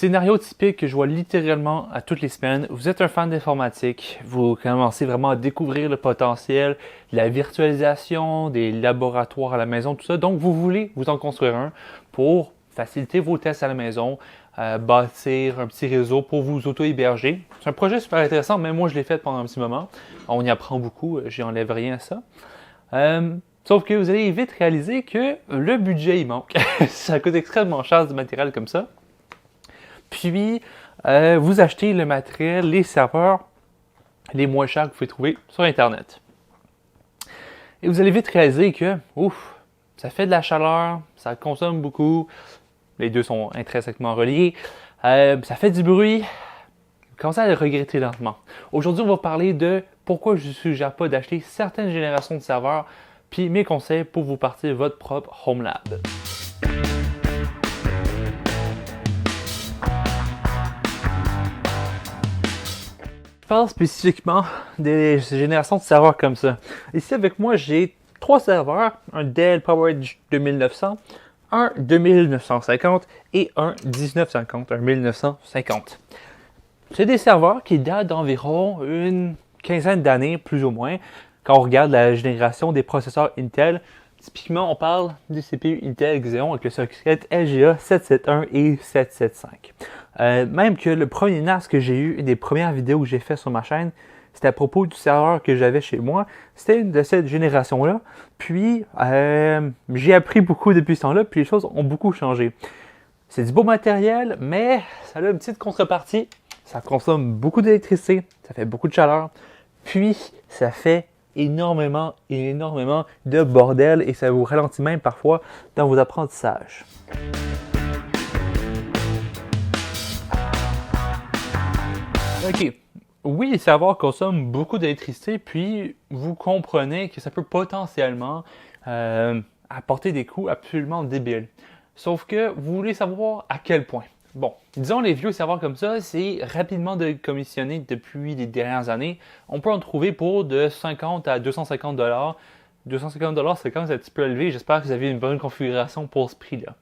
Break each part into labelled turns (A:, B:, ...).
A: scénario typique que je vois littéralement à toutes les semaines. Vous êtes un fan d'informatique, vous commencez vraiment à découvrir le potentiel, la virtualisation, des laboratoires à la maison, tout ça. Donc, vous voulez vous en construire un pour faciliter vos tests à la maison, bâtir un petit réseau pour vous auto-héberger. C'est un projet super intéressant, même moi je l'ai fait pendant un petit moment. On y apprend beaucoup, j'enlève rien à ça. Sauf que vous allez vite réaliser que le budget il manque. Ça coûte extrêmement cher du matériel comme ça. Puis, vous achetez le matériel, les serveurs les moins chers que vous pouvez trouver sur Internet. Et vous allez vite réaliser que, ça fait de la chaleur, ça consomme beaucoup, les deux sont intrinsèquement reliés, ça fait du bruit, vous commencez à le regretter lentement. Aujourd'hui, on va parler de pourquoi je ne suggère pas d'acheter certaines générations de serveurs, puis mes conseils pour vous partir votre propre Home Lab. Je parle spécifiquement des générations de serveurs comme ça. Ici avec moi, j'ai 3 serveurs, un Dell PowerEdge 2900, un 2950 et un 1950, un 1950. C'est des serveurs qui datent d'environ une quinzaine d'années, plus ou moins, quand on regarde la génération des processeurs Intel. Typiquement, on parle du CPU Intel Xeon avec le socket LGA 771 et 775. Même que le premier NAS que j'ai eu, une des premières vidéos que j'ai fait sur ma chaîne, c'était à propos du serveur que j'avais chez moi. C'était une de cette génération-là. Puis, j'ai appris beaucoup depuis ce temps-là, puis les choses ont beaucoup changé. C'est du beau matériel, mais ça a une petite contrepartie. Ça consomme beaucoup d'électricité, ça fait beaucoup de chaleur, puis ça fait énormément de bordel et ça vous ralentit même parfois dans vos apprentissages. OK. Oui, les serveurs consomment beaucoup d'électricité, puis vous comprenez que ça peut potentiellement apporter des coûts absolument débiles. Sauf que vous voulez savoir à quel point. Bon, disons les vieux serveurs comme ça, c'est rapidement décommissionné depuis les dernières années. On peut en trouver pour de 50 à 250 $. 250 $, c'est quand même un petit peu élevé. J'espère que vous avez une bonne configuration pour ce prix-là.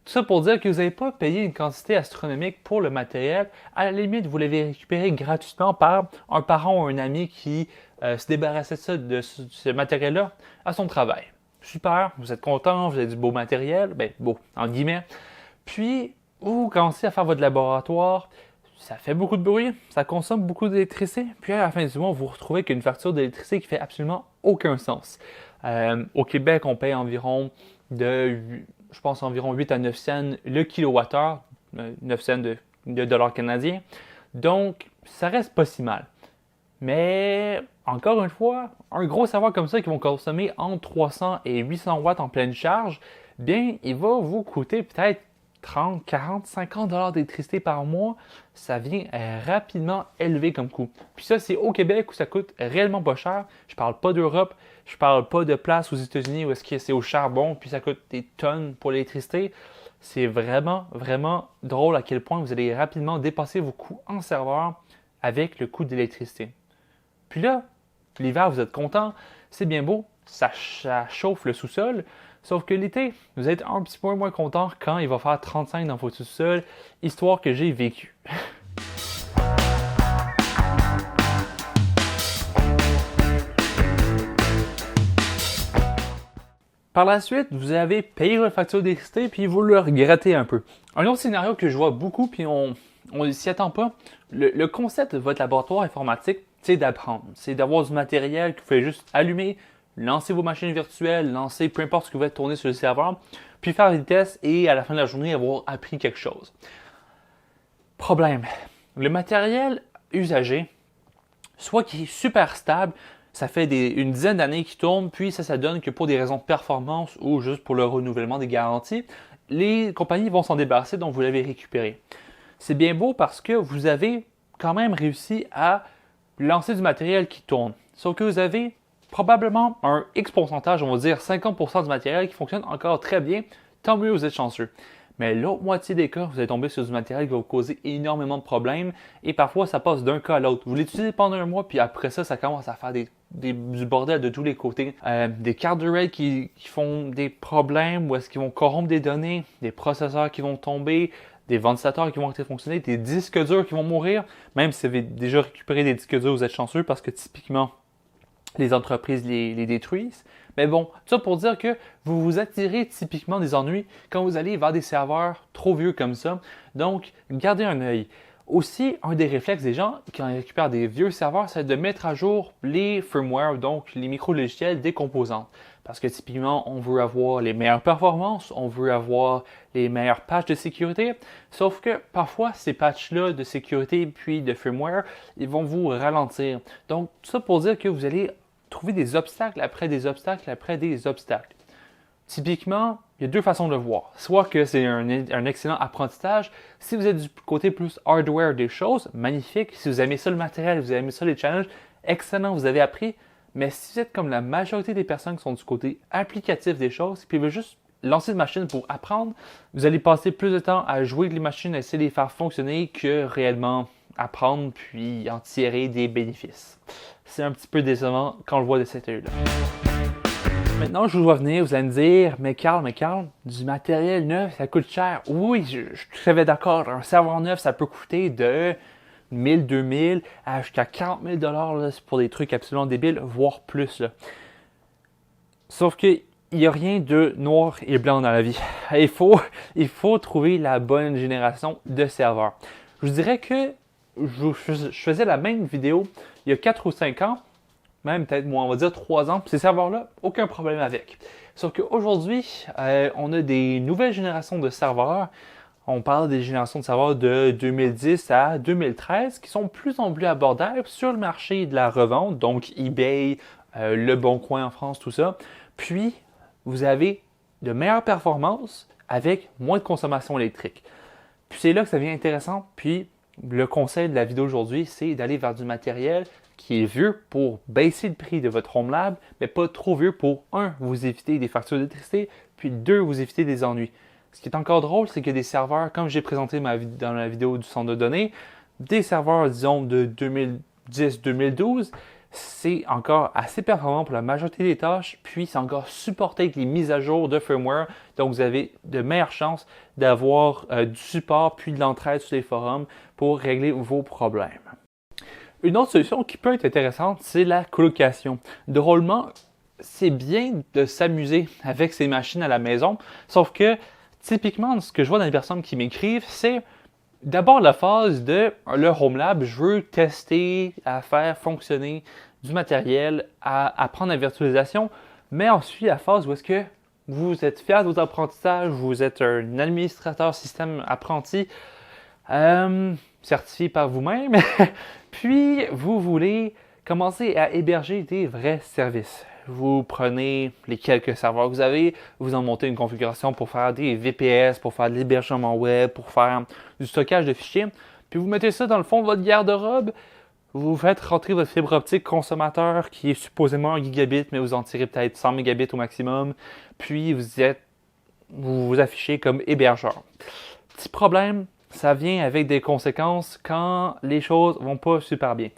A: Tout ça pour dire que vous n'avez pas payé une quantité astronomique pour le matériel. À la limite, vous l'avez récupéré gratuitement par un parent ou un ami qui se débarrassait de ce matériel-là à son travail. Super, vous êtes content, vous avez du beau matériel, beau, en guillemets. Puis, vous commencez à faire votre laboratoire, ça fait beaucoup de bruit, ça consomme beaucoup d'électricité, puis à la fin du mois, vous vous retrouvez avec une facture d'électricité qui fait absolument aucun sens. Au Québec, on paye environ environ 8 à 9 cents le kilowattheure, 9 cents de dollars canadiens. Donc, ça reste pas si mal. Mais, encore une fois, un gros serveur comme ça qui va consommer entre 300 et 800 watts en pleine charge, bien, il va vous coûter peut-être 30, 40, 50 $ d'électricité par mois. Ça vient rapidement élevé comme coût. Puis ça, c'est au Québec où ça coûte réellement pas cher. Je parle pas d'Europe, je parle pas de place aux États-Unis où est-ce que c'est au charbon, puis ça coûte des tonnes pour l'électricité. C'est vraiment drôle à quel point vous allez rapidement dépasser vos coûts en serveur avec le coût d'électricité. Puis là, l'hiver, vous êtes content, c'est bien beau, ça chauffe le sous-sol. Sauf que l'été, vous êtes un petit peu moins content quand il va faire 35 dans votre sous-sol, histoire que j'ai vécu. Par la suite, vous avez payé votre facture d'électricité puis vous le regrettez un peu. Un autre scénario que je vois beaucoup puis on s'y attend pas, le concept de votre laboratoire informatique, c'est d'apprendre. C'est d'avoir du matériel que vous pouvez juste allumer, lancer vos machines virtuelles, lancer peu importe ce que vous faites tourner sur le serveur, puis faire des tests et à la fin de la journée avoir appris quelque chose. Problème, le matériel usagé, soit qui est super stable, ça fait une dizaine d'années qu'il tourne, puis ça donne que pour des raisons de performance ou juste pour le renouvellement des garanties, les compagnies vont s'en débarrasser, donc vous l'avez récupéré. C'est bien beau parce que vous avez quand même réussi à lancer du matériel qui tourne. Sauf que vous avez probablement un X pourcentage, on va dire 50% du matériel qui fonctionne encore très bien, tant mieux, vous êtes chanceux. Mais l'autre moitié des cas, vous allez tomber sur du matériel qui va vous causer énormément de problèmes et parfois ça passe d'un cas à l'autre. Vous l'utilisez pendant un mois puis après ça commence à faire du bordel de tous les côtés. Des cartes de RAID qui font des problèmes ou est-ce qu'ils vont corrompre des données, des processeurs qui vont tomber, des ventilateurs qui vont arrêter de fonctionner, des disques durs qui vont mourir. Même si vous avez déjà récupéré des disques durs, vous êtes chanceux parce que typiquement, les entreprises les détruisent. Mais bon, tout ça pour dire que vous vous attirez typiquement des ennuis quand vous allez vers des serveurs trop vieux comme ça. Donc, gardez un œil. Aussi, un des réflexes des gens quand ils récupèrent des vieux serveurs, c'est de mettre à jour les firmware, donc les micro-logiciels des composantes. Parce que typiquement, on veut avoir les meilleures performances, on veut avoir les meilleurs patchs de sécurité, sauf que parfois, ces patchs-là de sécurité puis de firmware, ils vont vous ralentir. Donc, tout ça pour dire que vous allez trouver des obstacles après des obstacles après des obstacles. Typiquement, il y a deux façons de le voir. Soit que c'est un excellent apprentissage. Si vous êtes du côté plus hardware des choses, magnifique. Si vous aimez ça le matériel, vous aimez ça les challenges, excellent, vous avez appris. Mais si vous êtes comme la majorité des personnes qui sont du côté applicatif des choses, puis veulent juste lancer une machine pour apprendre, vous allez passer plus de temps à jouer avec les machines, à essayer de les faire fonctionner que réellement apprendre puis en tirer des bénéfices. C'est un petit peu décevant quand on le voit de cet œil-là. Maintenant, je vous vois venir, vous allez me dire, mais Carl, du matériel neuf, ça coûte cher. Oui, je suis très d'accord. Un serveur neuf, ça peut coûter de 1000, 2000 à jusqu'à 40 000 là, pour des trucs absolument débiles, voire plus. Là. Sauf qu'il n'y a rien de noir et blanc dans la vie. Il faut trouver la bonne génération de serveurs. Je vous dirais que je faisais la même vidéo il y a 4 ou 5 ans, même peut-être moins, on va dire 3 ans, ces serveurs-là, aucun problème avec. Sauf qu'aujourd'hui, on a des nouvelles générations de serveurs. On parle des générations de serveurs de 2010 à 2013 qui sont plus en plus abordables sur le marché de la revente, donc eBay, Le Bon Coin en France, tout ça. Puis, vous avez de meilleures performances avec moins de consommation électrique. Puis c'est là que ça devient intéressant. Puis, le conseil de la vidéo aujourd'hui, c'est d'aller vers du matériel qui est vieux pour baisser le prix de votre Home Lab, mais pas trop vieux pour, un, vous éviter des factures d'électricité, puis deux, vous éviter des ennuis. Ce qui est encore drôle, c'est que des serveurs, comme j'ai présenté dans la vidéo du centre de données, des serveurs, disons, de 2010-2012, c'est encore assez performant pour la majorité des tâches, puis c'est encore supporté avec les mises à jour de firmware, donc vous avez de meilleures chances d'avoir du support puis de l'entraide sur les forums pour régler vos problèmes. Une autre solution qui peut être intéressante, c'est la colocation. Drôlement, c'est bien de s'amuser avec ces machines à la maison, sauf que typiquement, ce que je vois dans les personnes qui m'écrivent, c'est d'abord la phase de le Home Lab, je veux tester à faire fonctionner du matériel, à apprendre la virtualisation, mais ensuite la phase où est-ce que vous êtes fier de vos apprentissages, vous êtes un administrateur système apprenti, certifié par vous-même, puis vous voulez commencer à héberger des vrais services. Vous prenez les quelques serveurs que vous avez, vous en montez une configuration pour faire des VPS, pour faire de l'hébergement web, pour faire du stockage de fichiers, puis vous mettez ça dans le fond de votre garde-robe, vous faites rentrer votre fibre optique consommateur qui est supposément 1 gigabit, mais vous en tirez peut-être 100 mégabits au maximum, puis vous vous affichez comme hébergeur. Petit problème, ça vient avec des conséquences quand les choses vont pas super bien.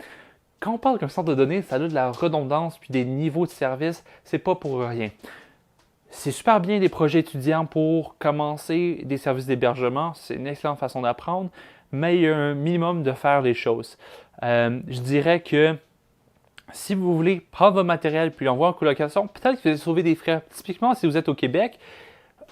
A: Quand on parle qu'un centre de données, ça a de la redondance puis des niveaux de service, c'est pas pour rien. C'est super bien des projets étudiants pour commencer des services d'hébergement, c'est une excellente façon d'apprendre, mais il y a un minimum de faire les choses. Je dirais que si vous voulez prendre votre matériel puis l'envoyer en colocation, peut-être que vous allez sauver des frais. Typiquement, si vous êtes au Québec,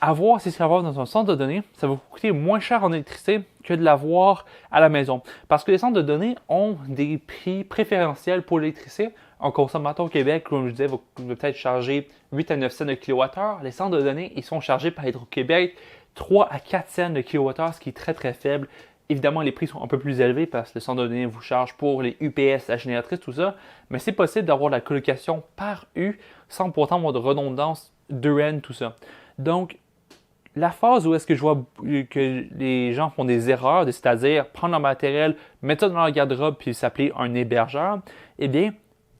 A: avoir ces serveurs dans un centre de données, ça va vous coûter moins cher en électricité que de l'avoir à la maison. Parce que les centres de données ont des prix préférentiels pour l'électricité. Un consommateur au Québec, comme je disais, va peut-être charger 8 à 9 cents de kWh. Les centres de données, ils sont chargés par Hydro-Québec 3 à 4 cents de kWh, ce qui est très très faible. Évidemment, les prix sont un peu plus élevés parce que le centre de données vous charge pour les UPS, la génératrice, tout ça. Mais c'est possible d'avoir la colocation par U sans pourtant avoir de redondance 2N, tout ça. Donc, la phase où est-ce que je vois que les gens font des erreurs, c'est-à-dire prendre leur matériel, mettre ça dans leur garde-robe puis s'appeler un hébergeur, eh bien,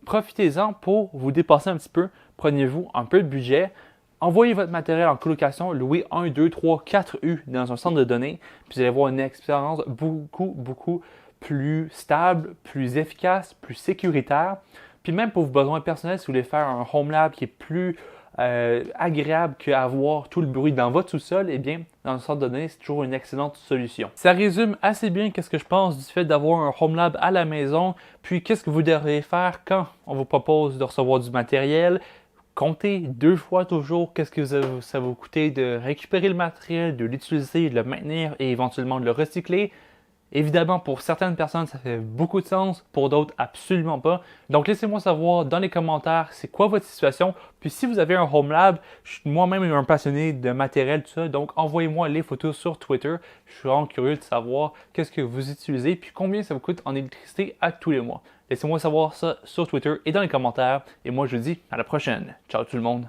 A: profitez-en pour vous dépasser un petit peu. Prenez-vous un peu de budget, envoyez votre matériel en colocation, louez 1, 2, 3, 4 U dans un centre de données, puis vous allez avoir une expérience beaucoup plus stable, plus efficace, plus sécuritaire. Puis même pour vos besoins personnels, si vous voulez faire un home lab qui est plus agréable qu'avoir tout le bruit dans votre sous-sol, eh bien, dans le centre de données, c'est toujours une excellente solution. Ça résume assez bien qu'est-ce que je pense du fait d'avoir un home lab à la maison, puis qu'est-ce que vous devriez faire quand on vous propose de recevoir du matériel. Comptez 2 fois toujours qu'est-ce que ça va vous coûter de récupérer le matériel, de l'utiliser, de le maintenir et éventuellement de le recycler. Évidemment, pour certaines personnes, ça fait beaucoup de sens, pour d'autres, absolument pas. Donc, laissez-moi savoir dans les commentaires c'est quoi votre situation. Puis, si vous avez un home lab, je suis moi-même un passionné de matériel, tout ça. Donc, envoyez-moi les photos sur Twitter. Je suis vraiment curieux de savoir qu'est-ce que vous utilisez, puis combien ça vous coûte en électricité à tous les mois. Laissez-moi savoir ça sur Twitter et dans les commentaires. Et moi, je vous dis à la prochaine. Ciao tout le monde.